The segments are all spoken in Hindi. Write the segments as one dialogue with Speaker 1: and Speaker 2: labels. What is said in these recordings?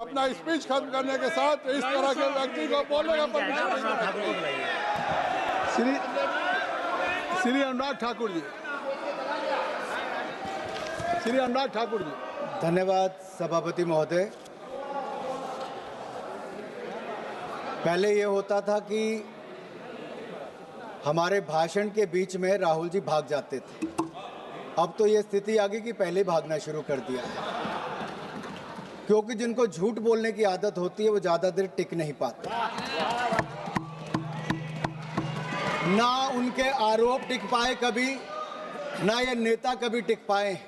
Speaker 1: अपना स्पीच खत्म करने के साथ इस तरह के व्यक्ति को बोलने का परमिशन नहीं देंगे।
Speaker 2: श्री अनुराग ठाकुर जी, श्री अनुराग ठाकुर जी।
Speaker 3: धन्यवाद सभापति महोदय। पहले ये होता था कि हमारे भाषण के बीच में राहुल जी भाग जाते थे, अब तो ये स्थिति आ गई कि पहले भागना शुरू कर दिया है, क्योंकि जिनको झूठ बोलने की आदत होती है वो ज़्यादा देर टिक नहीं पाते। ना उनके आरोप टिक पाए कभी, ना ये नेता कभी टिक पाए।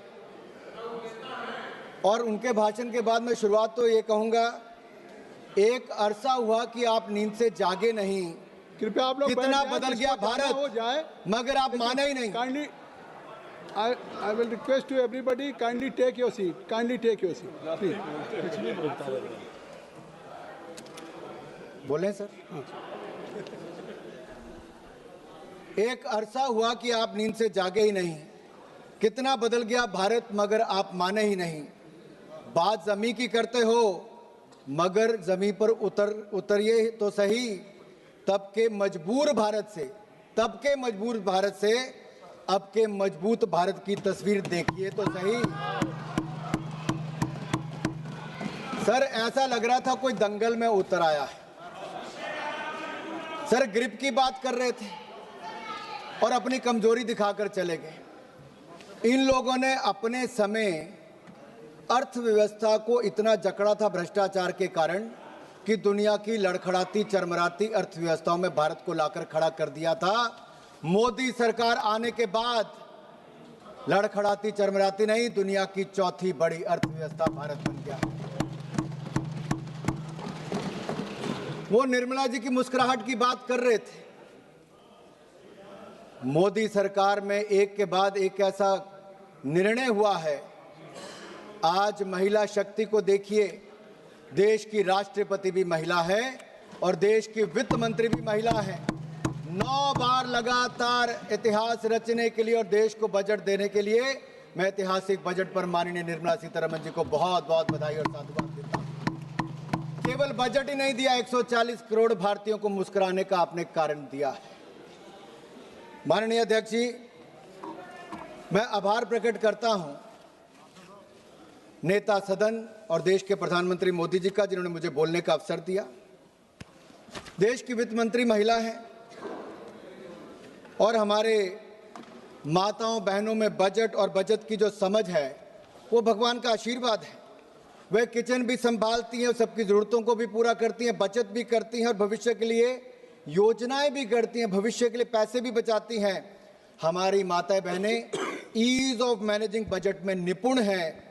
Speaker 3: और उनके भाषण के बाद मैं शुरुआत तो ये कहूँगा, एक अरसा हुआ कि आप नींद से जागे नहीं।
Speaker 2: कृपया आप लोग
Speaker 3: कितना बदल गया भारत,
Speaker 2: हो जाए,
Speaker 3: मगर आप माने ही नहीं।
Speaker 2: Kindly I will request to everybody, kindly take your seat. Kindly take your seat, please.
Speaker 3: बोलें सर। एक अरसा हुआ कि आप नींद से जागे ही नहीं। कितना बदल गया भारत, मगर आप माने ही नहीं। बात जमी की करते हो, मगर जमी पर उतरिए तो सही। तब के मजबूर भारत से अब के मजबूत भारत की तस्वीर देखिए तो सही। सर ऐसा लग रहा था कोई दंगल में उतर आया है। सर ग्रिप की बात कर रहे थे और अपनी कमजोरी दिखाकर चले गए। इन लोगों ने अपने समय अर्थव्यवस्था को इतना जकड़ा था भ्रष्टाचार के कारण कि दुनिया की लड़खड़ाती चरमराती अर्थव्यवस्थाओं में भारत को लाकर खड़ा कर दिया था। मोदी सरकार आने के बाद लड़खड़ाती चरमराती नहीं, दुनिया की चौथी बड़ी अर्थव्यवस्था भारत बन गया। वो निर्मला जी की मुस्कुराहट की बात कर रहे थे। मोदी सरकार में एक के बाद एक ऐसा निर्णय हुआ है। आज महिला शक्ति को देखिए, देश की राष्ट्रपति भी महिला है और देश की वित्त मंत्री भी महिला है। 9 बार लगातार इतिहास रचने के लिए और देश को बजट देने के लिए मैं ऐतिहासिक बजट पर माननीय निर्मला सीतारमण जी को बहुत बहुत बधाई और साधुवाद देता हूं। केवल बजट ही नहीं दिया, 140 करोड़ भारतीयों को मुस्कुराने का आपने कारण दिया है। माननीय अध्यक्ष जी, मैं आभार प्रकट करता हूं नेता सदन और देश के प्रधानमंत्री मोदी जी का, जिन्होंने मुझे बोलने का अवसर दिया। देश की वित्त मंत्री महिला है और हमारे माताओं बहनों में बजट और बचत की जो समझ है वो भगवान का आशीर्वाद है। वे किचन भी संभालती हैं, सबकी ज़रूरतों को भी पूरा करती हैं, बचत भी करती हैं और भविष्य के लिए योजनाएं भी करती हैं, भविष्य के लिए पैसे भी बचाती हैं। हमारी माताएं बहनें ईज ऑफ मैनेजिंग बजट में निपुण हैं।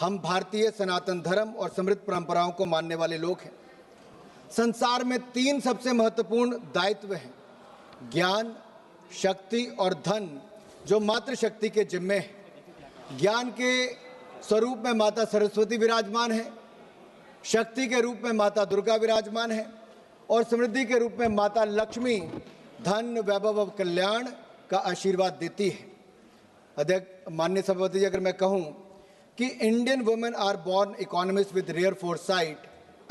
Speaker 3: हम भारतीय सनातन धर्म और समृद्ध परंपराओं को मानने वाले लोग हैं। संसार में 3 सबसे महत्वपूर्ण दायित्व हैं, ज्ञान, शक्ति और धन, जो मातृशक्ति के जिम्मे है। ज्ञान के स्वरूप में माता सरस्वती विराजमान है, शक्ति के रूप में माता दुर्गा विराजमान है और समृद्धि के रूप में माता लक्ष्मी धन, वैभव और कल्याण का आशीर्वाद देती है। अध्यक्ष, माननीय सभापति जी, अगर मैं कहूं कि Indian women are born economist with rare foresight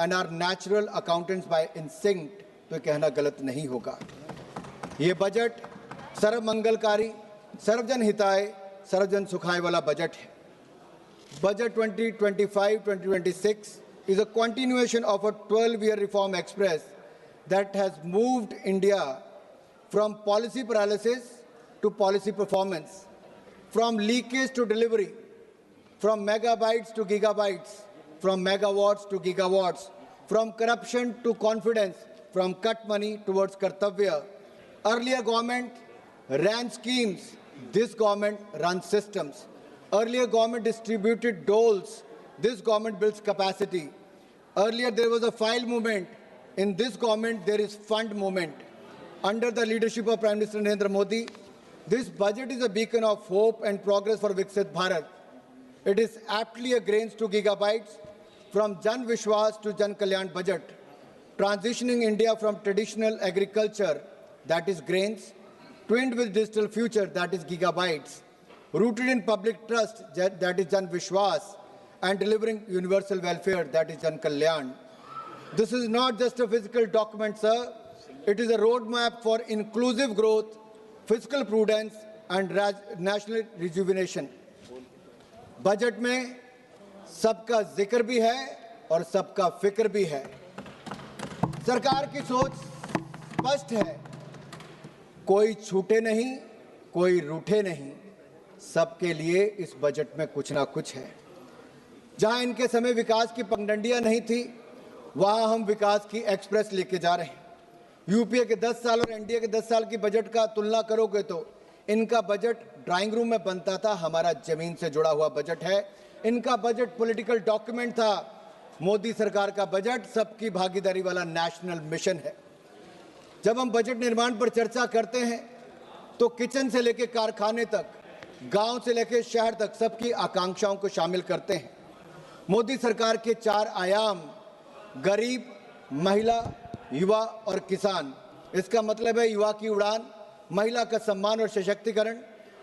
Speaker 3: and are natural accountants by instinct, तो कहना गलत नहीं होगा। ये बजट सर्वमंगलकारी, सर्वजन हिताय, सर्वजन सुखाय वाला बजट है। Budget 2025-2026 is a continuation of a 12-year reform express that has moved India from policy paralysis to policy performance, from leakage to delivery, from megabytes to gigabytes, from megawatts to gigawatts, from corruption to confidence, from cut money towards kartavya. Earlier government ran schemes, this government runs systems. Earlier government distributed doles, this government builds capacity. Earlier there was a file movement, in this government there is fund movement. Under the leadership of Prime Minister Narendra Modi, this budget is a beacon of hope and progress for Viksit Bharat. It is aptly a grains to gigabytes, from Jan Vishwas to Jan Kalyan budget, transitioning India from traditional agriculture, that is grains, twinned with digital future, that is gigabytes, rooted in public trust, that is Jan Vishwas, and delivering universal welfare, that is Jan Kalyan. This is not just a physical document, sir. It is a roadmap for inclusive growth, fiscal prudence and national rejuvenation. Budget में सबका जिक्र भी है और सबका फिक्र भी है। सरकार की सोच स्पष्ट है, कोई छूटे नहीं, कोई रूठे नहीं, सबके लिए इस बजट में कुछ ना कुछ है। जहां इनके समय विकास की पगडंडियां नहीं थी, वहां हम विकास की एक्सप्रेस लेके जा रहे हैं। यूपीए के 10 साल और एनडीए के 10 साल की बजट का तुलना करोगे तो इनका बजट ड्राइंग रूम में बनता था, हमारा जमीन से जुड़ा हुआ बजट है। इनका बजट पॉलिटिकल डॉक्यूमेंट था, मोदी सरकार का बजट सबकी भागीदारी वाला नेशनल मिशन है। जब हम बजट निर्माण पर चर्चा करते हैं तो किचन से लेकर कारखाने तक, गांव से लेकर शहर तक सबकी आकांक्षाओं को शामिल करते हैं। मोदी सरकार के 4 आयाम, गरीब, महिला, युवा और किसान। इसका मतलब है युवा की उड़ान, महिला का सम्मान और सशक्तिकरण,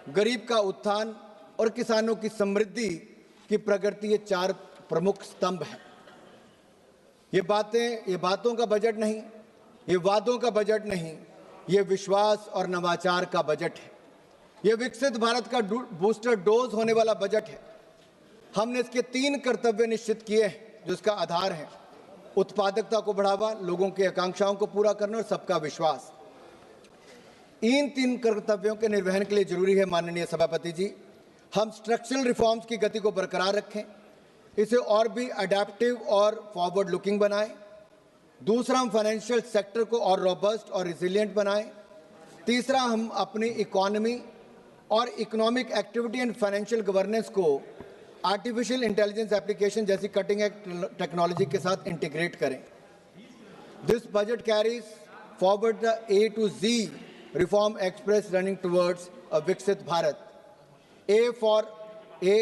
Speaker 3: गरीब का उत्थान और किसानों की समृद्धि की प्रगति, ये 4 प्रमुख स्तंभ हैं। ये बातों का बजट नहीं, ये वादों का बजट नहीं, ये विश्वास और नवाचार का बजट है। ये विकसित भारत का बूस्टर डोज होने वाला बजट है। हमने इसके 3 कर्तव्य निश्चित किए हैं जो इसका आधार है: उत्पादकता को बढ़ावा, लोगों की आकांक्षाओं को पूरा करना और सबका विश्वास। इन 3 कर्तव्यों के निर्वहन के लिए जरूरी है माननीय सभापति जी, हम स्ट्रक्चरल रिफॉर्म्स की गति को बरकरार रखें, इसे और भी अडेप्टिव और फॉरवर्ड लुकिंग बनाएं। दूसरा, हम फाइनेंशियल सेक्टर को और रोबस्ट और रिजिलियंट बनाएं। तीसरा, हम अपनी इकोनॉमी और economic activity and financial governance को आर्टिफिशियल इंटेलिजेंस एप्लीकेशन जैसी कटिंग एज टेक्नोलॉजी के साथ इंटीग्रेट करें। This budget carries forward the A to Z reform express running towards a Viksit Bharat. A for A,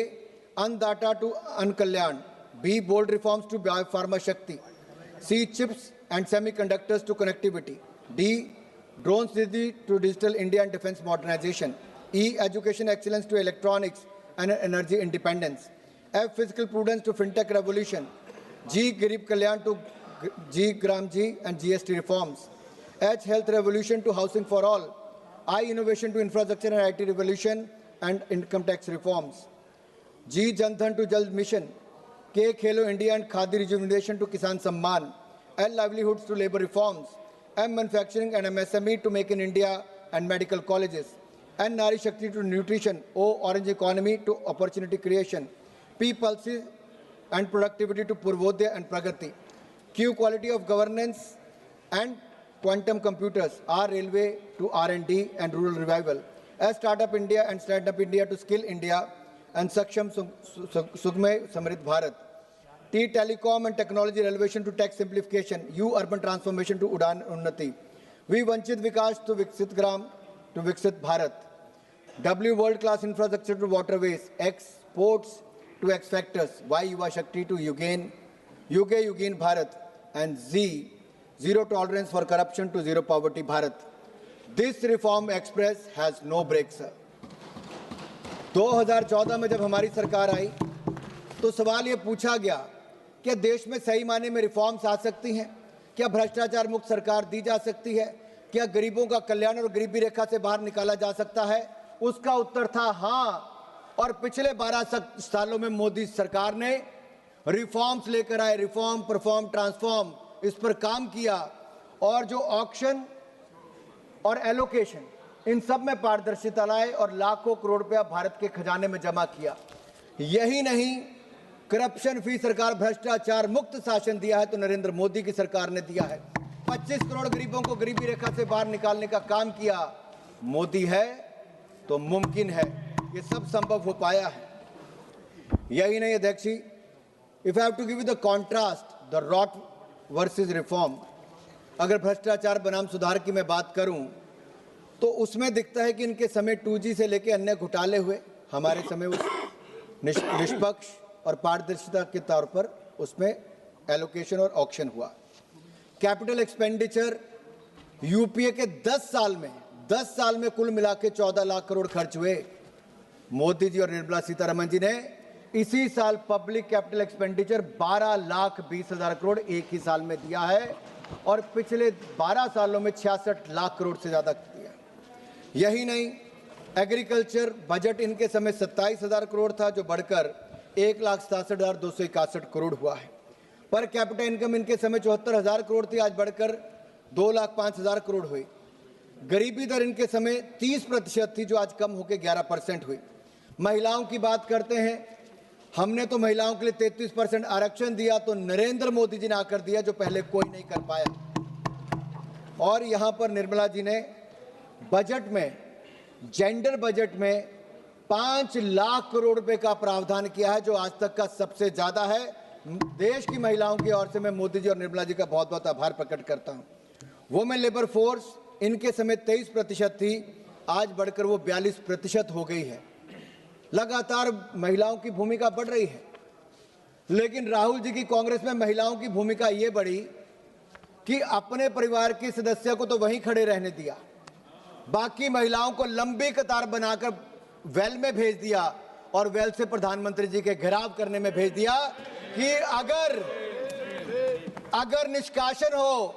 Speaker 3: Annadata to Ankalyan. B, bold reforms to Biopharma Shakti. C, chips and semiconductors to connectivity. D, drones to digital India and defense modernization. E, education excellence to electronics and energy independence. F, fiscal prudence to fintech revolution. G, Garib Kalyan to G, Gram G and GST reforms. H, health revolution to housing for all. I, innovation to infrastructure and IT revolution and income tax reforms. G, Jan Dhan to Jal mission. K, Khelo India and Khadi rejuvenation to Kisan Samman. L, livelihoods to labor reforms. M, manufacturing and MSME to make in India and medical colleges. N, Nari Shakti to nutrition. O, orange economy to opportunity creation. P, pulses and productivity to Purvodaya and Pragati. Q, quality of governance and quantum computers. R, railway to R&D and rural revival. S, startup India and stand up India to skill India and Saksham Sugme Samrit Bharat. T, telecom and technology relevation to tech simplification. U, urban transformation to Udan Unnati. V, Vanchit Vikas to Viksit Gram to Viksit Bharat. W, world class infrastructure to waterways. X, ports to X factors. Y, Yuva Shakti to Yugain Bharat. And Z, zero tolerance for corruption to zero poverty Bharat. This reform express has no brakes, sir. 2014 में जब हमारी सरकार आई तो सवाल ये पूछा गया क्या देश में सही मायने में रिफॉर्म्स आ सकती हैं, क्या भ्रष्टाचार मुक्त सरकार दी जा सकती है, क्या गरीबों का कल्याण और गरीबी रेखा से बाहर निकाला जा सकता है। उसका उत्तर था हाँ। और पिछले 12 सालों में मोदी सरकार ने रिफॉर्म्स लेकर आए, रिफॉर्म, परफॉर्म, ट्रांसफॉर्म, इस पर काम किया और जो ऑक्शन और एलोकेशन इन सब में पारदर्शिता लाए और लाखों करोड़ रुपया भारत के खजाने में जमा किया। यही नहीं, करप्शन फ्री सरकार, भ्रष्टाचार मुक्त शासन दिया है तो नरेंद्र मोदी की सरकार ने दिया है। 25 करोड़ गरीबों को गरीबी रेखा से बाहर निकालने का काम किया। मोदी है तो मुमकिन है, ये सब संभव हो पाया है। यही नहीं अध्यक्ष ji, if I have to give you the contrast, the rot versus reform, अगर भ्रष्टाचार बनाम सुधार की मैं बात करूं तो उसमें दिखता है कि इनके समय 2G से लेकर अन्य घोटाले हुए, हमारे समय उस निष्पक्ष और पारदर्शिता के तौर पर उसमें एलोकेशन और ऑक्शन हुआ। कैपिटल एक्सपेंडिचर यूपीए के 10 साल में कुल मिला के 14 लाख करोड़ खर्च हुए। मोदी जी और निर्मला सीतारमण जी ने इसी साल पब्लिक कैपिटल एक्सपेंडिचर 12,20,000 करोड़ एक ही साल में दिया है और पिछले 12 सालों में 66 लाख करोड़ से ज्यादा दिया। यही नहीं, एग्रीकल्चर बजट इनके समय 27,000 करोड़ था, जो बढ़कर 1,67,261 करोड़ हुआ है। पर कैपिटा इनकम इनके समय 74,000 करोड़ थी, आज बढ़कर 2,05,000 करोड़ हुई। गरीबी दर इनके समय 30% थी, जो आज कम होकर 11% हुई। महिलाओं की बात करते हैं, हमने तो महिलाओं के लिए 33% आरक्षण दिया, तो नरेंद्र मोदी जी ने आकर दिया, जो पहले कोई नहीं कर पाया। और यहां पर निर्मला जी ने बजट में, जेंडर बजट में 5 लाख करोड़ रुपए का प्रावधान किया है, जो आज तक का सबसे ज्यादा है। देश की महिलाओं की ओर से मैं मोदी जी और निर्मला जी का बहुत बहुत आभार प्रकट करता हूं। वुमेन लेबर फोर्स इनके समय 23% थी, आज बढ़कर वो 42% हो गई है। लगातार महिलाओं की भूमिका बढ़ रही है, लेकिन राहुल जी की कांग्रेस में महिलाओं की भूमिका ये बढ़ी कि अपने परिवार के सदस्य को तो वहीं खड़े रहने दिया, बाकी महिलाओं को लंबी कतार बनाकर वेल में भेज दिया और वेल से प्रधानमंत्री जी के घेराव करने में भेज दिया कि अगर निष्कासन हो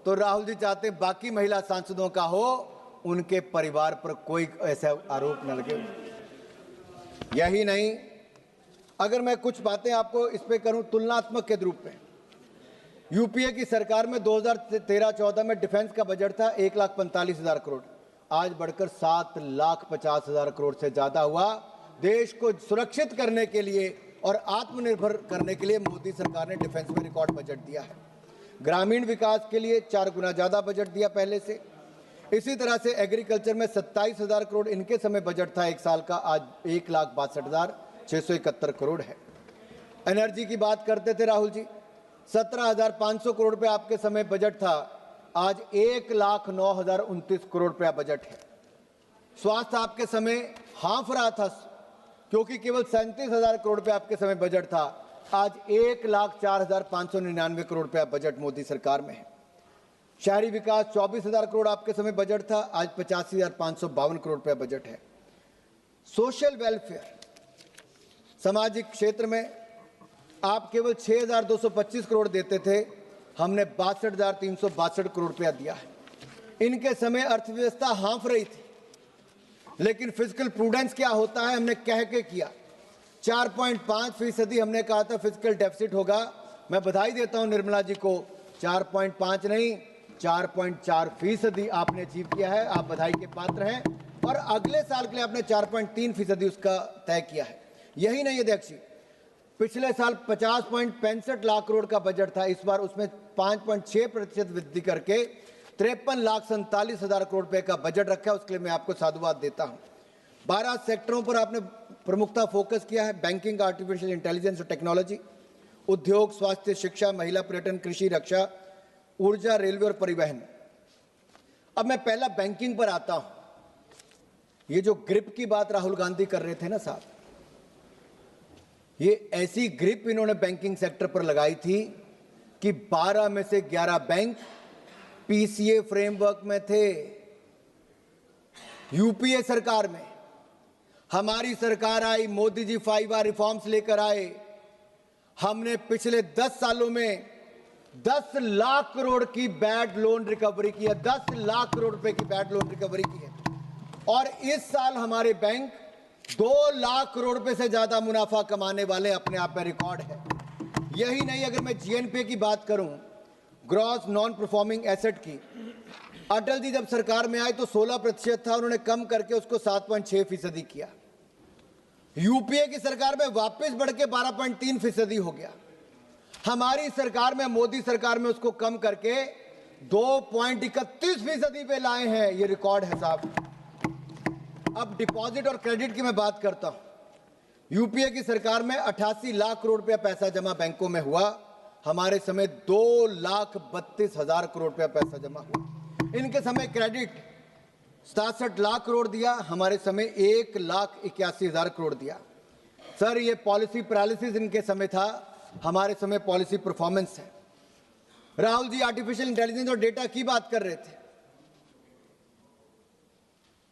Speaker 3: तो राहुल जी चाहते बाकी महिला सांसदों का हो, उनके परिवार पर कोई ऐसा आरोप न लगे। यही नहीं, अगर मैं कुछ बातें आपको इस पे करूं तुलनात्मक के रूप में, यूपीए की सरकार में 2013-14 में डिफेंस का बजट था 1,45,000 करोड़, आज बढ़कर 7,50,000 करोड़ से ज्यादा हुआ। देश को सुरक्षित करने के लिए और आत्मनिर्भर करने के लिए मोदी सरकार ने डिफेंस में रिकॉर्ड बजट दिया है। ग्रामीण विकास के लिए 4 गुना ज्यादा बजट दिया पहले से। इसी तरह से एग्रीकल्चर में 27,000 करोड़ इनके समय बजट था एक साल का, आज 1,62,671 करोड़ है। एनर्जी की बात करते थे राहुल जी, 17,500 करोड़ रुपए आपके समय बजट था, आज 1,09,029 करोड़ रुपया बजट है। स्वास्थ्य आपके समय हाफ रहा था, क्योंकि केवल 37,000 करोड़ रुपए आपके समय बजट था, आज 1,04,599 करोड़ रुपया बजट मोदी सरकार में है। शहरी विकास 24,000 करोड़ आपके समय बजट था, आज 85,552 करोड़ रुपया बजट है। सोशल वेलफेयर, सामाजिक क्षेत्र में आप केवल 6,225 करोड़ देते थे, हमने 62,362 करोड़ रुपया दिया है। इनके समय अर्थव्यवस्था हाँफ रही थी, लेकिन फिजिकल प्रूडेंस क्या होता है हमने कह के किया। 4.5% हमने कहा था फिजिकल डेफिसिट होगा। मैं बधाई देता हूं निर्मला जी को, 4.5 नहीं 4.4% आपने अचीव किया है, आप बधाई के पात्र हैं। और अगले साल के लिए आपने 4.3% उसका तय किया है। यही नहीं अध्यक्ष जी, पिछले साल 50.65 लाख करोड़ का बजट था, इस बार उसमें 5.6% वृद्धि करके 53,47,000 करोड़ रुपए का बजट रखा है, उसके लिए मैं आपको साधुवाद देता हूं। 12 सेक्टरों पर आपने प्रमुखता फोकस किया है, बैंकिंग, आर्टिफिशियल इंटेलिजेंस और टेक्नोलॉजी, उद्योग, स्वास्थ्य, शिक्षा, महिला, पर्यटन, कृषि, रक्षा, ऊर्जा, रेलवे और परिवहन। अब मैं पहला बैंकिंग पर आता हूं। ये जो ग्रिप की बात राहुल गांधी कर रहे थे ना साहब, ये ऐसी ग्रिप इन्होंने बैंकिंग सेक्टर पर लगाई थी कि 12 में से 11 बैंक पीसीए फ्रेमवर्क में थे। यूपीए सरकार में हमारी सरकार आई, मोदी जी 5R रिफॉर्म्स लेकर आए। हमने पिछले 10 सालों में 10 लाख करोड़ की बैड लोन रिकवरी की है, 10 लाख करोड़ रुपए की बैड लोन रिकवरी की है। और इस साल हमारे बैंक 2 लाख करोड़ रुपए से ज्यादा मुनाफा कमाने वाले, अपने आप में रिकॉर्ड है। यही नहीं, अगर मैं जीएनपी की बात करूं, ग्रॉस नॉन परफॉर्मिंग एसेट की, अटल जी जब सरकार में आए तो 16% था, उन्होंने कम करके उसको 7.6% किया। यूपीए की सरकार में वापस बढ़ के 12.3% हो गया। हमारी सरकार में, मोदी सरकार में उसको कम करके 2.31% पे लाए हैं। ये रिकॉर्ड है साहब। अब डिपॉजिट और क्रेडिट की मैं बात करता हूं। यूपीए की सरकार में 88 लाख करोड़ रुपया पैसा जमा बैंकों में हुआ, हमारे समय 2,32,000 करोड़ रुपया पैसा जमा हुआ। इनके समय क्रेडिट 67 लाख करोड़ दिया, हमारे समय 1,81,000 करोड़ दिया। सर, ये पॉलिसी पैरालिसिस इनके समय था, हमारे समय पॉलिसी परफॉर्मेंस है। राहुल जी आर्टिफिशियल इंटेलिजेंस और डेटा की बात कर रहे थे।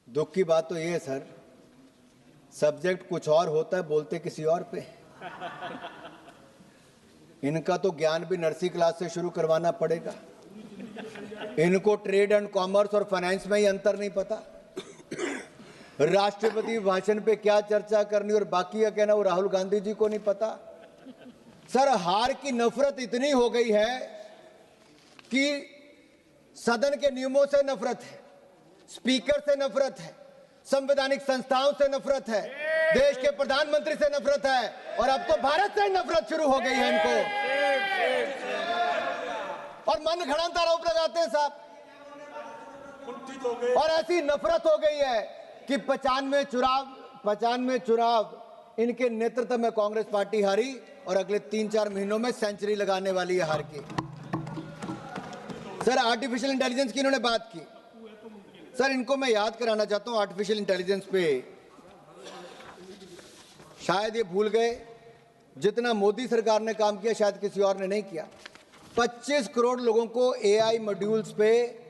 Speaker 3: दुख की बात तो यह है सर सब्जेक्ट कुछ और होता है, बोलते किसी और पे। इनका तो ज्ञान भी नर्सरी क्लास से शुरू करवाना पड़ेगा। इनको ट्रेड एंड कॉमर्स और फाइनेंस में ही अंतर नहीं पता। राष्ट्रपति भाषण पे क्या चर्चा करनी और बाकी का कहना वो राहुल गांधी जी को नहीं पता। सर, हार की नफरत इतनी हो गई है कि सदन के नियमों से नफरत है, स्पीकर से नफरत है, संवैधानिक संस्थाओं से नफरत है, देश के प्रधानमंत्री से नफरत है और अब तो भारत से नफरत शुरू हो गई है इनको। और मन घड़ंत आरोप लगाते हैं साहब। और ऐसी नफरत हो गई है कि 95 चुनाव इनके नेतृत्व में कांग्रेस पार्टी हारी और अगले 3-4 महीनों में सेंचुरी लगाने वाली है हार की। सर, आर्टिफिशियल इंटेलिजेंस की इन्होंने बात की। सर, इनको मैं याद कराना चाहता हूं आर्टिफिशियल इंटेलिजेंस पे। शायद ये भूल गए, जितना मोदी सरकार ने काम किया शायद किसी और ने नहीं किया। 25 करोड़ लोगों को एआई मॉड्यूल्स पे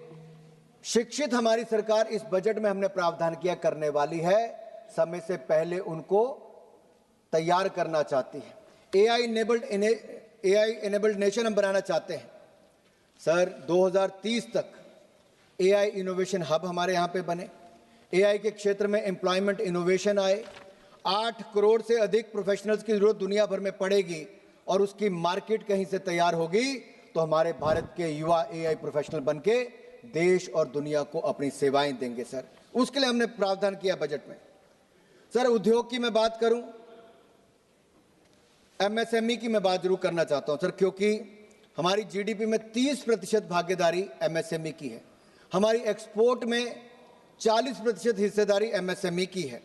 Speaker 3: शिक्षित हमारी सरकार इस बजट में हमने प्रावधान किया करने वाली है। समय से पहले उनको तैयार करना चाहती है। एआई एनेबल्ड नेशन हम बनाना चाहते हैं। सर, 2030 तक एआई इनोवेशन हब हमारे यहाँ पे बने, एआई के क्षेत्र में एम्प्लॉयमेंट इनोवेशन आए, 8 करोड़ से अधिक प्रोफेशनल्स की जरूरत दुनिया भर में पड़ेगी और उसकी मार्केट कहीं से तैयार होगी तो हमारे भारत के युवा एआई प्रोफेशनल बनके देश और दुनिया को अपनी सेवाएं देंगे। सर, उसके लिए हमने प्रावधान किया बजट में। सर, उद्योग की मैं बात करूं, एमएसएमई की मैं बात जरूर करना चाहता हूं सर, क्योंकि हमारी जीडीपी में 30% भागीदारी एमएसएमई की है। हमारी एक्सपोर्ट में 40% हिस्सेदारी एमएसएमई की है।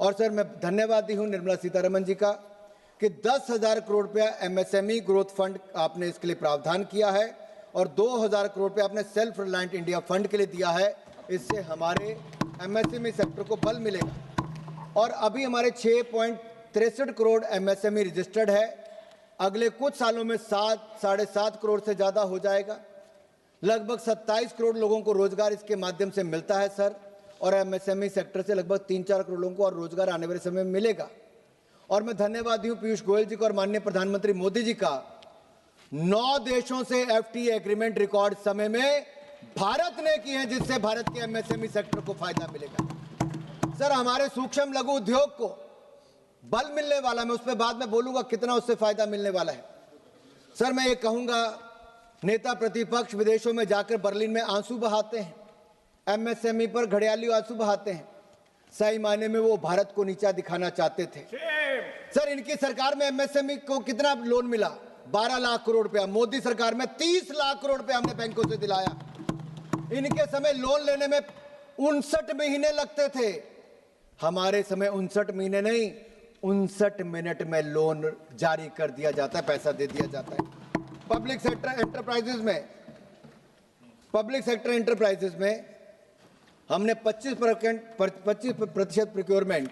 Speaker 3: और सर, मैं धन्यवादी हूं निर्मला सीतारमण जी का कि 10,000 करोड़ रुपया एमएसएमई ग्रोथ फंड आपने इसके लिए प्रावधान किया है और 2,000 करोड़ रुपया आपने सेल्फ रिलायंट इंडिया फंड के लिए दिया है। इससे हमारे एमएसएमई सेक्टर को बल मिलेगा। और अभी हमारे 6.63 करोड़ एमएसएमई रजिस्टर्ड है। अगले कुछ सालों में 7-7.5 करोड़ से ज़्यादा हो जाएगा। लगभग 27 करोड़ लोगों को रोजगार इसके माध्यम से मिलता है सर। और एमएसएमई सेक्टर से लगभग 3-4 करोड़ लोगों को और रोजगार आने वाले समय में मिलेगा। और मैं धन्यवादी हूँ पीयूष गोयल जी को और माननीय प्रधानमंत्री मोदी जी का। 9 देशों से एफटीए एग्रीमेंट रिकॉर्ड समय में भारत ने की है, जिससे भारत के एमएसएमई सेक्टर को फायदा मिलेगा। सर, हमारे सूक्ष्म लघु उद्योग को बल मिलने वाला, मैं उस पर बाद में बोलूंगा कितना उससे फायदा मिलने वाला है। सर, मैं ये कहूंगा, नेता प्रतिपक्ष विदेशों में जाकर बर्लिन में आंसू बहाते हैं, एमएसएमई पर घड़ियाली आंसू बहाते हैं। सही मायने में वो भारत को नीचा दिखाना चाहते थे। सर, इनकी सरकार में एमएसएमई को कितना लोन मिला? 12 लाख करोड़ रुपया। मोदी सरकार में 30 लाख करोड़ रुपया हमने बैंकों से दिलाया। इनके समय लोन लेने में 59 महीने लगते थे। हमारे समय 59 महीने नहीं, 59 मिनट में लोन जारी कर दिया जाता है, पैसा दे दिया जाता है। पब्लिक सेक्टर एंटरप्राइजेज में हमने 25% प्रोक्योरमेंट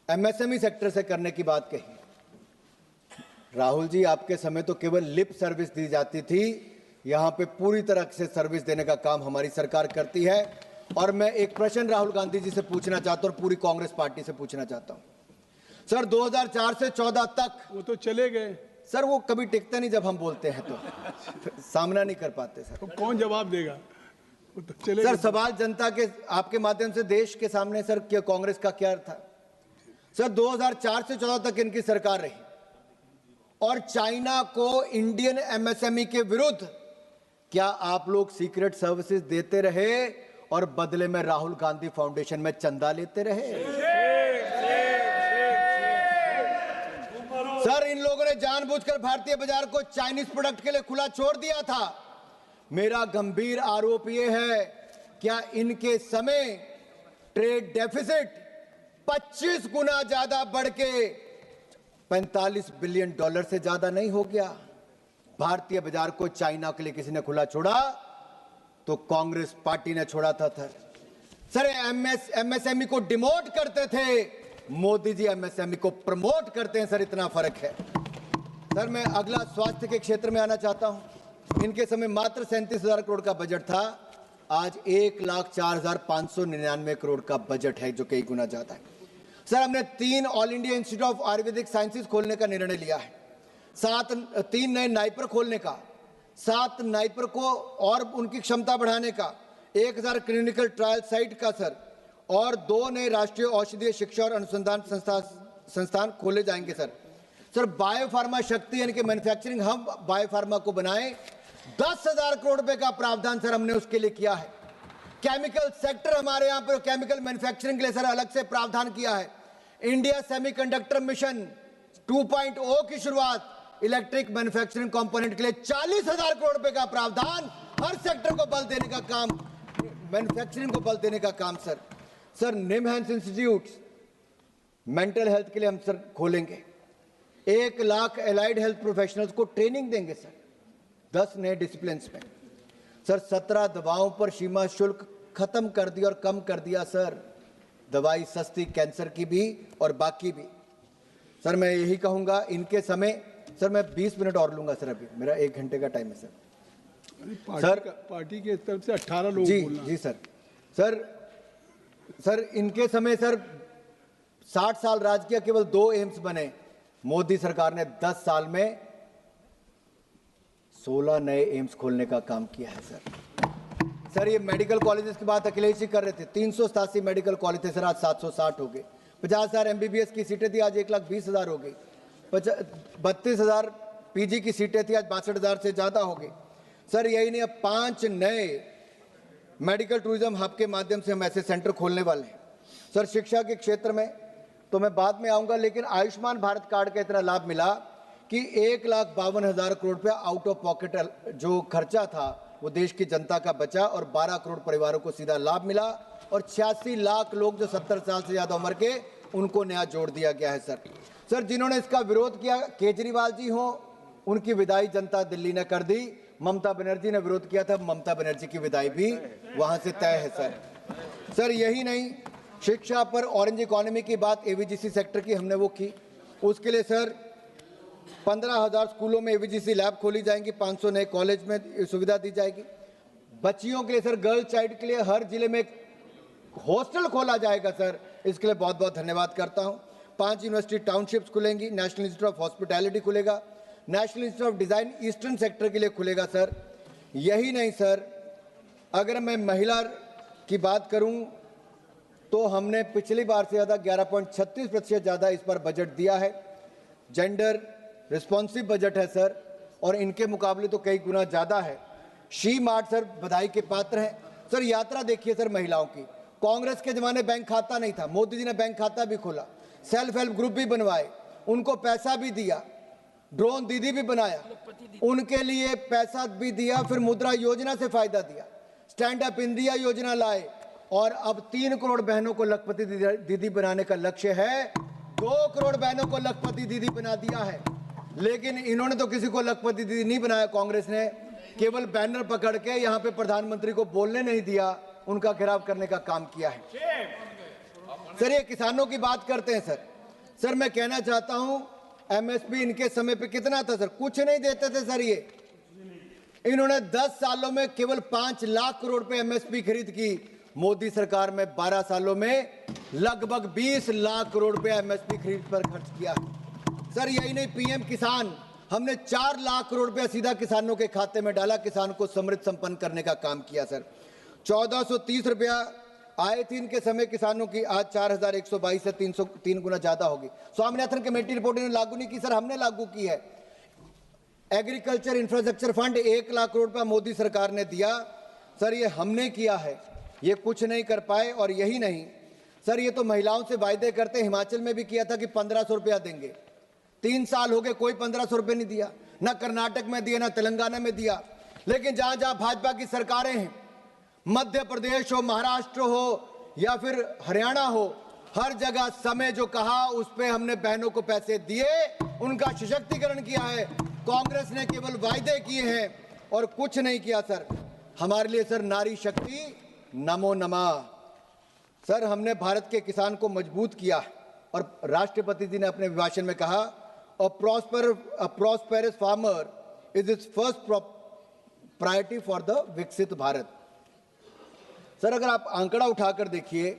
Speaker 3: एमएसएमई सेक्टर से करने की बात कही। राहुल जी, आपके समय तो केवल लिप सर्विस दी जाती थी, यहां पे पूरी तरह से सर्विस देने का काम हमारी सरकार करती है। और मैं एक प्रश्न राहुल गांधी जी से पूछना चाहता हूं और पूरी कांग्रेस पार्टी से पूछना चाहता हूं। सर, 2004 से 14 तक
Speaker 2: वो तो चले गए
Speaker 3: सर, वो कभी टिकते नहीं, जब हम बोलते हैं तो सामना नहीं कर पाते सर।
Speaker 2: तो कौन जवाब देगा? वो तो चले
Speaker 3: सर,
Speaker 2: गए।
Speaker 3: सवाल जनता के आपके माध्यम से देश के सामने सर, क्या कांग्रेस का क्या था? सर, 2004 से 14 तक इनकी सरकार रही और चाइना को इंडियन एमएसएमई के विरुद्ध क्या आप लोग सीक्रेट सर्विसेज देते रहे और बदले में राहुल गांधी फाउंडेशन में चंदा लेते रहे? सर, इन लोगों ने जानबूझकर भारतीय बाजार को चाइनीज प्रोडक्ट के लिए खुला छोड़ दिया था। मेरा गंभीर आरोप यह है, क्या इनके समय ट्रेड डेफिसिट 25 गुना ज्यादा बढ़ के $45 बिलियन से ज्यादा नहीं हो गया? भारतीय बाजार को चाइना के लिए किसी ने खुला छोड़ा तो कांग्रेस पार्टी ने छोड़ा था सर। एमएसएमई को डिमोट करते थे, मोदी जी एमएसएमई को प्रमोट करते हैं सर, इतना फर्क है। सर, मैं अगला स्वास्थ्य के क्षेत्र में आना चाहता हूं। इनके समय मात्र 37,000 करोड़ का बजट था, आज 1,04,599 करोड़ का बजट है, जो कई गुना ज्यादा है। सर हमने 3 all India institute of Ayurvedic sciences खोलने का निर्णय लिया है, 3 नए नाइपर खोलने का, 7 नाइपर को और उनकी क्षमता बढ़ाने का, 1000 क्लिनिकल ट्रायल साइट का सर, और 2 नए राष्ट्रीय औषधीय शिक्षा और अनुसंधान संस्थान खोले जाएंगे सर बायोफार्मा शक्ति यानी कि मैन्युफैक्चरिंग हब बायोफार्मा को बनाए, 10,000 करोड़ रुपए का प्रावधान सर हमने उसके लिए किया है। केमिकल सेक्टर हमारे यहाँ पर केमिकल मैन्युफैक्चरिंग के लिए सर अलग से प्रावधान किया है। इंडिया सेमीकंडक्टर मिशन 2.0 की शुरुआत, इलेक्ट्रिक मैन्युफैक्चरिंग कंपोनेंट के लिए 40,000 करोड़ रुपए का प्रावधान, हर सेक्टर को बल देने का काम, मैन्युफैक्चरिंग को बल देने का काम sir NIMHANS institute mental health के लिए हम सर खोलेंगे, 1 लाख एलाइड हेल्थ प्रोफेशनल्स को ट्रेनिंग देंगे सर 10 नए डिसिप्लिन में सर। 17 दवाओं पर सीमा शुल्क खत्म कर दिया और कम कर दिया सर, दवाई सस्ती कैंसर की भी और बाकी भी। सर मैं यही कहूंगा इनके समय, सर मैं 20 मिनट और लूंगा सर, अभी मेरा 1 घंटे का टाइम है सर।
Speaker 2: पार्टी के तरफ से 18 लोग
Speaker 3: जी सर इनके समय सर 60 साल राज किया, केवल 2 एम्स बने। मोदी सरकार ने 10 साल में 16 नए एम्स खोलने का काम किया है सर ये मेडिकल कॉलेजेस की बात अखिलेश जी कर रहे थे, 387 मेडिकल कॉलेज थे सर, आज 760 हो गए। 50,000 MBBS की सीटें थी, आज 1,20,000 हो गई। 32,000 PG की सीटें थी, आज 62,000 से ज्यादा हो गई सर। यही नहीं, अब 5 नए मेडिकल टूरिज्म हब के माध्यम से हम ऐसे सेंटर खोलने वाले हैं सर। शिक्षा के क्षेत्र में तो मैं बाद में आऊंगा, लेकिन आयुष्मान भारत कार्ड का इतना लाभ मिला कि 1,52,000 करोड़ रुपया आउट ऑफ पॉकेट जो खर्चा था वो देश की जनता का बचा और 12 करोड़ परिवारों को सीधा लाभ मिला, और 86 लाख लोग जो 70 साल से ज्यादा उम्र के, उनको नया जोड़ दिया गया है सर जिन्होंने इसका विरोध किया, केजरीवाल जी हो, उनकी विदाई जनता दिल्ली ने कर दी। ममता बनर्जी ने विरोध किया था, ममता बनर्जी की विदाई भी वहां से तय है सर यही नहीं, शिक्षा पर ऑरेंज इकोनॉमी की बात AVGC सेक्टर की हमने वो की, उसके लिए सर 15,000 स्कूलों में AVGC लैब खोली जाएंगी, 500 नए कॉलेज में सुविधा दी जाएगी। बच्चियों के लिए सर, गर्ल चाइल्ड के लिए हर जिले में एक हॉस्टल खोला जाएगा सर, इसके लिए बहुत बहुत धन्यवाद करता हूं। 5 यूनिवर्सिटी टाउनशिप्स खुलेंगी, नेशनल इंस्टीट्यूट ऑफ हॉस्पिटैलिटी खुलेगा, national institute of design eastern sector के लिए खुलेगा सर। यही नहीं सर, अगर मैं महिला की बात करूं तो हमने पिछली बार से ज्यादा 11.36% ज्यादा इस पर बजट दिया है। जेंडर रिस्पॉन्सिव बजट है सर, और इनके मुकाबले तो कई गुना ज्यादा है। शी मार्ट सर बधाई के पात्र हैं सर। यात्रा देखिए सर महिलाओं की, कांग्रेस के जमाने बैंक खाता नहीं था, मोदी जी ने बैंक खाता भी खोला, सेल्फ हेल्प ग्रुप भी बनवाए, उनको पैसा भी दिया, ड्रोन दीदी भी बनाया, उनके लिए पैसा भी दिया, फिर मुद्रा योजना से फायदा दिया, स्टैंड अप इंडिया योजना लाए, और अब 3 करोड़ बहनों को लखपति दीदी बनाने का लक्ष्य है। 2 करोड़ बहनों को लखपति दीदी बना दिया है, लेकिन इन्होंने तो किसी को लखपति दीदी नहीं बनाया। कांग्रेस ने केवल बैनर पकड़ के यहाँ पे प्रधानमंत्री को बोलने नहीं दिया, उनका घेराव करने का काम किया है सर। ये किसानों की बात करते हैं सर मैं कहना चाहता हूं, MSP इनके समय पे कितना था सर? कुछ नहीं देते थे सर। ये इन्होंने 10 सालों में केवल 5 लाख करोड़ पे MSP खरीद की। मोदी सरकार में 12 सालों में लगभग 20 लाख करोड़ रुपए MSP खरीद पर खर्च किया सर। यही नहीं, PM किसान हमने 4 लाख करोड़ रुपया सीधा किसानों के खाते में डाला, किसान को समृद्ध संपन्न करने का काम किया सर। 1430 रुपया आए थी इनके समय किसानों की, आज 4122 से 303 गुना ज्यादा होगी। स्वामीनाथन कमेटी रिपोर्ट ने लागू नहीं की सर, हमने लागू की है। Agriculture infrastructure fund 1 lakh crore रुपया मोदी सरकार ने दिया सर, ये हमने किया है, ये कुछ नहीं कर पाए। और यही नहीं सर, ये तो महिलाओं से वायदे करते, हिमाचल में भी किया था कि 1500 रुपया देंगे, 3 साल हो गए कोई 1500 रुपये नहीं दिया, ना कर्नाटक में दिया ना तेलंगाना में दिया। लेकिन जहां जहां भाजपा की सरकारें हैं, मध्य प्रदेश हो, महाराष्ट्र हो या फिर हरियाणा हो, हर जगह समय जो कहा उस पे हमने बहनों को पैसे दिए, उनका सशक्तिकरण किया है। कांग्रेस ने केवल वायदे किए हैं और कुछ नहीं किया सर। हमारे लिए सर नारी शक्ति नमो नमः सर, हमने भारत के किसान को मजबूत किया। और राष्ट्रपति जी ने अपने भाषण में कहा, a prosperous farmer is its first priority for the विकसित भारत। सर अगर आप आंकड़ा उठाकर देखिए,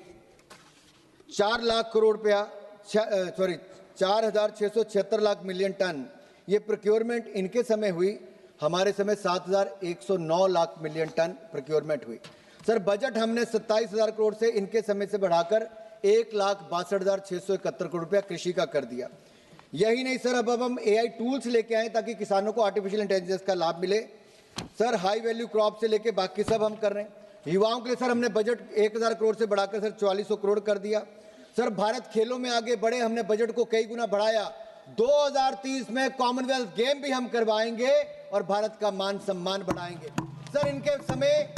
Speaker 3: 4 लाख करोड़ रुपया 4,676 लाख मिलियन टन ये प्रोक्योरमेंट इनके समय हुई। हमारे समय 7,109 लाख मिलियन टन प्रोक्योरमेंट हुई। सर बजट हमने 27,000 करोड़ से इनके समय से बढ़ाकर 1,62,671 करोड़ रुपया कृषि का कर दिया। यही नहीं सर, अब हम AI टूल्स लेके आए ताकि किसानों को आर्टिफिशियल इंटेलिजेंस का लाभ मिले। सर हाई वैल्यू क्रॉप से लेके बाकी सब हम कर रहे हैं। युवाओं के लिए सर हमने बजट 1,000 करोड़ से बढ़ाकर सर 4,400 करोड़ कर दिया। सर भारत खेलों में आगे बढ़े, हमने बजट को कई गुना बढ़ाया। 2030 में कॉमनवेल्थ गेम भी हम करवाएंगे और भारत का मान सम्मान बढ़ाएंगे। सर इनके समय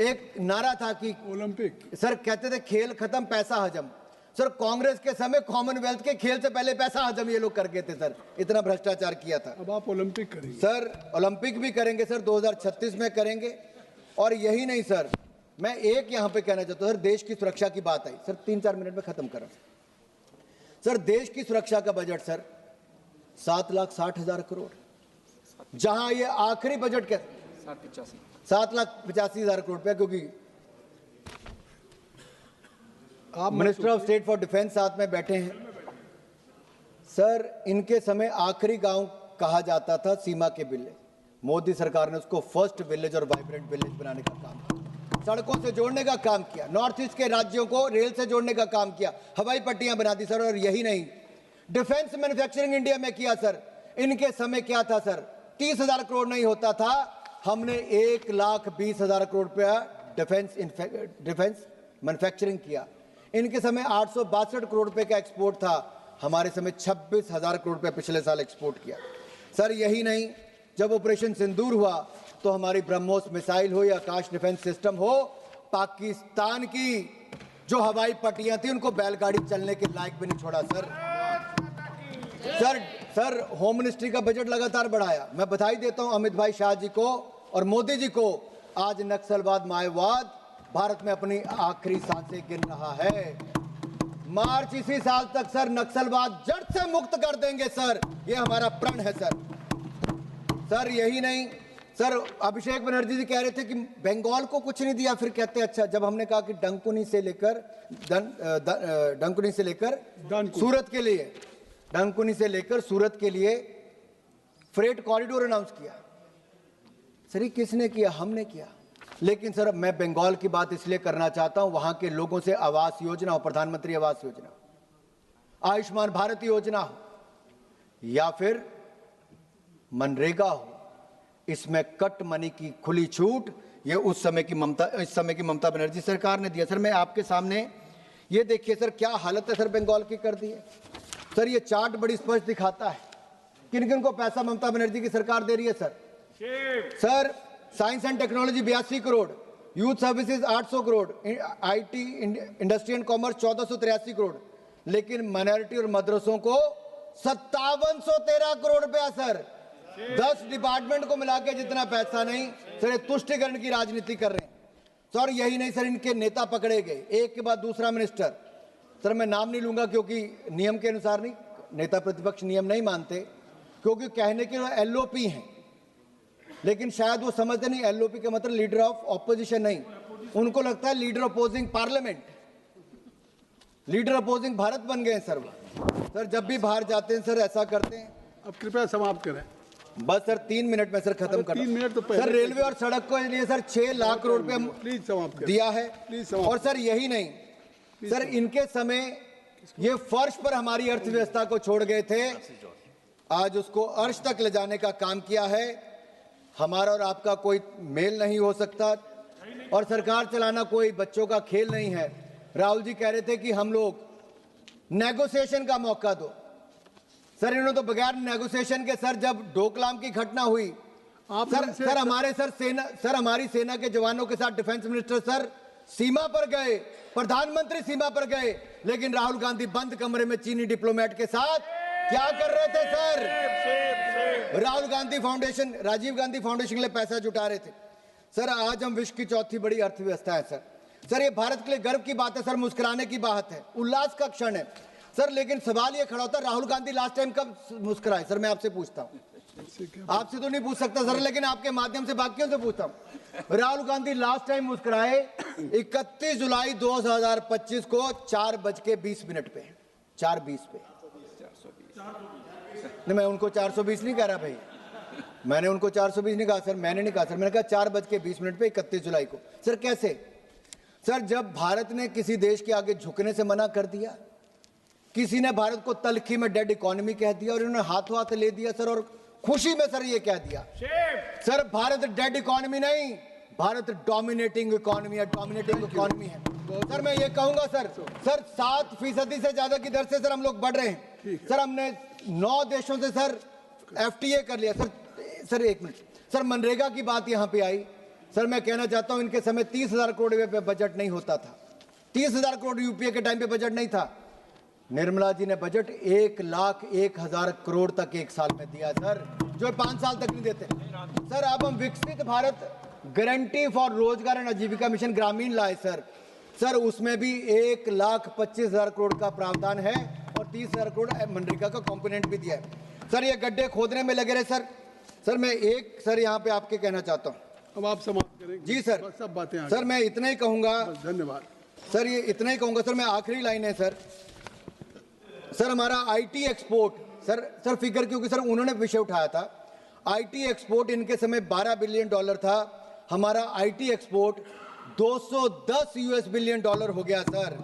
Speaker 3: एक नारा था कि
Speaker 2: ओलंपिक,
Speaker 3: सर कहते थे खेल खत्म पैसा हजम। सर कांग्रेस के समय कॉमनवेल्थ के खेल से पहले पैसा हजम ये लोग करके थे सर, इतना भ्रष्टाचार किया था।
Speaker 2: अब आप ओलंपिक करेंगे।
Speaker 3: सर ओलंपिक भी करेंगे सर, 2036 में करेंगे। और यही नहीं सर, मैं एक यहां पे कहना चाहता हूं सर, देश की सुरक्षा की बात आई सर, 3-4 मिनट में खत्म कर रहा हूं। सर देश की सुरक्षा का बजट सर 7,60,000 करोड़, जहां ये आखिरी बजट के 7,85,000 करोड़ रुपया, क्योंकि आप minister of state for defence साथ में बैठे हैं। सर इनके समय आखिरी गांव कहा जाता था सीमा के विलेज, मोदी सरकार ने उसको फर्स्ट विलेज और वाइब्रेंट विलेज बनाने का काम किया, सड़कों से जोड़ने का काम किया, नॉर्थ ईस्ट के राज्यों को रेल से जोड़ने का काम किया, हवाई पट्टियां बना दी सर। और यही नहीं, डिफेंस मैन्युफैक्चरिंग इंडिया में किया सर। इनके समय क्या था सर, 30,000 करोड़ नहीं होता था, हमने 1,20,000 करोड़ रुपया डिफेंस मैन्युफैक्चरिंग किया। इनके समय 862 करोड़ रुपए का एक्सपोर्ट था, हमारे समय 26,000 करोड़ रुपए पिछले साल एक्सपोर्ट किया। सर यही नहीं, जब ऑपरेशन सिंदूर हुआ तो हमारी ब्रह्मोस मिसाइल हो या आकाश डिफेंस सिस्टम हो, पाकिस्तान की जो हवाई पट्टियां थी उनको बैलगाड़ी चलने के लायक भी नहीं छोड़ा सर। सर होम मिनिस्ट्री का बजट लगातार बढ़ाया। मैं बधाई देता हूं अमित भाई शाह जी को और मोदी जी को। आज नक्सलवाद माओवाद भारत में अपनी आखिरी सांसें गिन रहा है। मार्च इसी साल तक सर नक्सलवाद जड़ से मुक्त कर देंगे सर, ये हमारा प्रण है सर। सर यही नहीं सर, अभिषेक बनर्जी जी कह रहे थे कि बंगाल को कुछ नहीं दिया, फिर कहते हैं अच्छा, जब हमने कहा कि डंकुनी से लेकर सूरत के लिए, डंकुनी से लेकर सूरत के लिए फ्रेट कॉरिडोर अनाउंस किया। सर ये किसने किया? हमने किया। लेकिन सर मैं बंगाल की बात इसलिए करना चाहता हूं, वहां के लोगों से आवास योजना हो, प्रधानमंत्री आवास योजना, आयुष्मान भारत योजना हो या फिर मनरेगा हो, इसमें कट मनी की खुली छूट ये इस समय की ममता बनर्जी सरकार ने दिया। सर मैं आपके सामने ये देखिए सर क्या हालत है सर बंगाल की कर दी है। सर ये चार्ट बड़ी स्पष्ट दिखाता है किन किन को पैसा ममता बनर्जी की सरकार दे रही है sir. Sir science and technology 82 crore, youth services 800 crore, IT industry and commerce 1483 crore, लेकिन माइनॉरिटी और मदरसों को 5713 करोड़ रुपया सर। 10 डिपार्टमेंट को मिला के जितना पैसा नहीं सर, ये तुष्टिकरण की राजनीति कर रहे हैं सर। यही नहीं सर, इनके नेता पकड़े गए एक के बाद दूसरा मिनिस्टर। सर मैं नाम नहीं लूंगा क्योंकि नियम के अनुसार नहीं, नेता प्रतिपक्ष नियम नहीं मानते, क्योंकि कहने के LOP हैं, लेकिन शायद वो समझते नहीं LOP का मतलब लीडर ऑफ ऑपोजिशन नहीं, उनको लगता है leader opposing parliament, leader opposing Bharat बन गए सर। सर जब भी बाहर जाते हैं सर ऐसा करते हैं।
Speaker 2: अब कृपया समाप्त करें।
Speaker 3: बस सर 3 मिनट में सर खत्म कर।
Speaker 2: 3 मिनट तो पहले
Speaker 3: सर रेलवे और सड़क के लिए सर 6 लाख करोड़ रुपए
Speaker 2: प्लीज समाप्त करें।
Speaker 3: दिया है।
Speaker 2: प्लीज समाप्त।
Speaker 3: और सर यही नहीं सर, इनके समय ये फर्श पर हमारी अर्थव्यवस्था को छोड़ गए थे, आज उसको अर्श तक ले जाने का काम किया है। हमारा और आपका कोई मेल नहीं हो सकता और सरकार चलाना कोई बच्चों का खेल नहीं है। राहुल जी कह रहे थे कि हम लोग नेगोशिएशन का मौका दो। सर इन्होंने तो बगैर नेगोशिएशन के सर जब डोकलाम की घटना हुई सर हमारी सेना के जवानों के साथ डिफेंस मिनिस्टर सर सीमा पर गए, प्रधानमंत्री सीमा पर गए, लेकिन राहुल गांधी बंद कमरे में चीनी डिप्लोमेट के साथ क्या कर रहे थे sir? Rahul Gandhi foundation, Rajiv Gandhi foundation के लिए पैसा जुटा रहे थे। सर आज हम विश्व की चौथी बड़ी अर्थव्यवस्था है सर। सर ये भारत के लिए गर्व की बात है सर, मुस्कुराने की बात है, उल्लास का क्षण है सर। लेकिन सवाल ये खड़ा होता है राहुल गांधी लास्ट टाइम कब मुस्कुराए? सर मैं आपसे पूछता हूं, आपसे तो नहीं पूछ सकता सर, लेकिन आपके माध्यम से बाकियों से पूछता हूं। राहुल गांधी लास्ट टाइम मुस्कुराए 31 जुलाई 2025 को 4:20 पे, 4:20 पे। नहीं, मैं उनको 420 नहीं कह रहा भाई, मैंने उनको 420 नहीं कहा सर, मैंने नहीं कहा सर, मैंने कहा 4:20 पे 31 जुलाई को। सर कैसे? सर जब भारत ने किसी देश के आगे झुकने से मना कर दिया, किसी ने भारत को तलखी में डेड इकोनॉमी कह दिया और इन्होंने हाथों हाथ ले दिया सर, और खुशी में सर ये कह दिया सर भारत डेड इकोनॉमी नहीं, भारत डोमिनेटिंग इकोनॉमी है, डोमिनेटिंग इकोनॉमी है। सर मैं ये कहूंगा सर 7% से ज्यादा की दर से सर हम लोग बढ़ रहे हैं सर। हमने 9 देशों से सर FTA कर लिया सर। सर एक मिनट सर, मनरेगा की बात यहां पे आई सर, मैं कहना चाहता हूं इनके समय 30,000 करोड़ रुपए पे बजट नहीं होता था, 30,000 करोड़ यूपीए के टाइम पे बजट नहीं था। निर्मला जी ने बजट 1,01,000 करोड़ तक एक साल में दिया सर, जो 5 साल तक नहीं देते सर। अब हम विकसित भारत गारंटी फॉर रोजगार एंड आजीविका मिशन ग्रामीण लाए सर, सर उसमें भी 1,25,000 करोड़ का प्रावधान है और 30,000 करोड़ मनरेगा का कंपोनेंट भी दिया है सर। ये गड्ढे खोदने में लगे रहे सर। सर मैं एक सर यहाँ पे आपके कहना चाहता हूँ,
Speaker 2: अब आप समाप्त करेंगे
Speaker 3: जी सर,
Speaker 2: सब बातें
Speaker 3: सर मैं इतना ही कहूंगा,
Speaker 2: धन्यवाद
Speaker 3: सर ये इतना ही कहूंगा सर। मैं आखिरी लाइन है सर, सर हमारा IT एक्सपोर्ट सर फिगर, क्योंकि सर उन्होंने विषय उठाया था, IT एक्सपोर्ट इनके समय $12 बिलियन था, हमारा IT एक्सपोर्ट $210 बिलियन हो गया सर।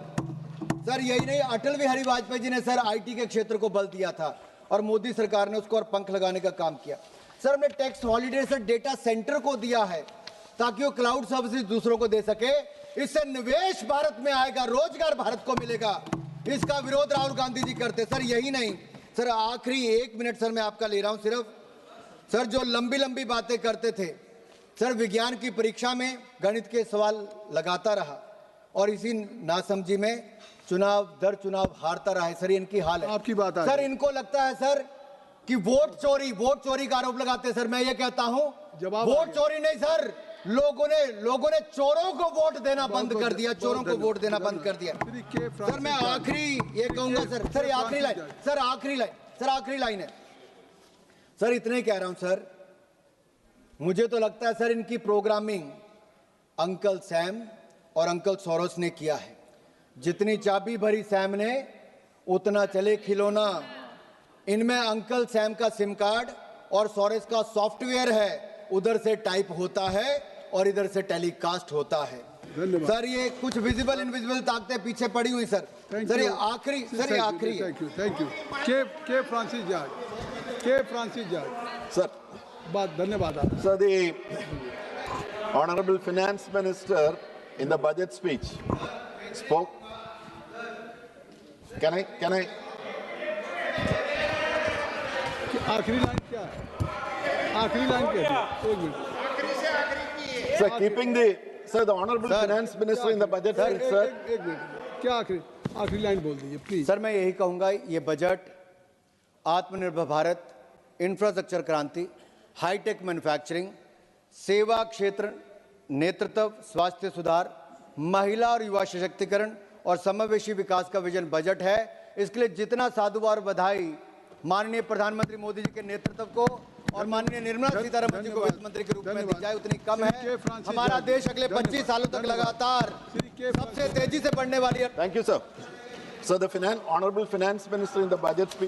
Speaker 3: सर यही नहीं, अटल बिहारी वाजपेयी जी ने सर IT के क्षेत्र को बल दिया था और मोदी सरकार ने उसको और पंख लगाने का काम किया सर। हमने tax holiday sir data centre को दिया है ताकि वो क्लाउड सर्विसेज दूसरों को दे सके, इससे निवेश भारत में आएगा, रोजगार भारत को मिलेगा। इसका विरोध राहुल गांधी जी करते सर। यही नहीं सर, आखिरी 1 मिनट सर मैं आपका ले रहा हूं सिर्फ सर, जो लंबी लंबी बातें करते थे सर, विज्ञान की परीक्षा में गणित के सवाल लगाता रहा और इसी नासमझी में चुनाव दर चुनाव हारता रहा है सर। इनकी हाल है
Speaker 2: आपकी बात
Speaker 3: सर, इनको लगता है सर कि वोट चोरी का आरोप लगाते हैं सर। मैं ये कहता हूं वोट चोरी नहीं सर, लोगों ने चोरों को वोट देना बंद कर दिया, चोरों को वोट देना बंद कर दिया सर। मैं आखिरी ये कहूंगा सर ये आखिरी लाइन सर, आखिरी लाइन है सर, इतना ही कह रहा हूं सर। मुझे तो लगता है सर इनकी प्रोग्रामिंग अंकल सैम और अंकल सोरोस ने किया है। जितनी चाबी भरी सैम ने उतना चले खिलौना। इनमें अंकल सैम का सिम कार्ड और सोरेस का सॉफ्टवेयर है, उधर से टाइप होता है और इधर से टेलीकास्ट होता है सर। ये कुछ विजिबल इनविजिबल ताकतें पीछे पड़ी हुई सर। सर ये आखिरी
Speaker 2: थैंक यू के फ्रांसिस जॉर्ज
Speaker 4: Sir,
Speaker 2: बात धन्यवाद आप।
Speaker 4: so the Honorable Finance Minister in the budget speech spoke. Can I?
Speaker 2: आखिरी लाइन क्या है? आखिरी लाइन क्या है? 1 minute
Speaker 4: Sir, keeping the Honorable Finance Minister in the budget speech, sir.
Speaker 2: 1 minute, क्या आखिरी लाइन बोल दीजिए प्लीज
Speaker 3: सर। मैं यही कहूंगा, ये बजट आत्मनिर्भर भारत, इंफ्रास्ट्रक्चर क्रांति, हाईटेक मैन्युफैक्चरिंग, सेवा क्षेत्र नेतृत्व, स्वास्थ्य सुधार, महिला और युवा सशक्तिकरण और समावेशी विकास का विजन बजट है। इसके लिए जितना साधुवाद और बधाई माननीय प्रधानमंत्री मोदी जी के नेतृत्व को और माननीय निर्मला सीतारमण जी को वित्त मंत्री के रूप में दी जाए उतनी कम है। हमारा देश अगले 25 सालों तक लगातार सबसे तेजी से बढ़ने वाली है।
Speaker 4: Thank you, sir. So the Honorable Finance Minister in the budget speech.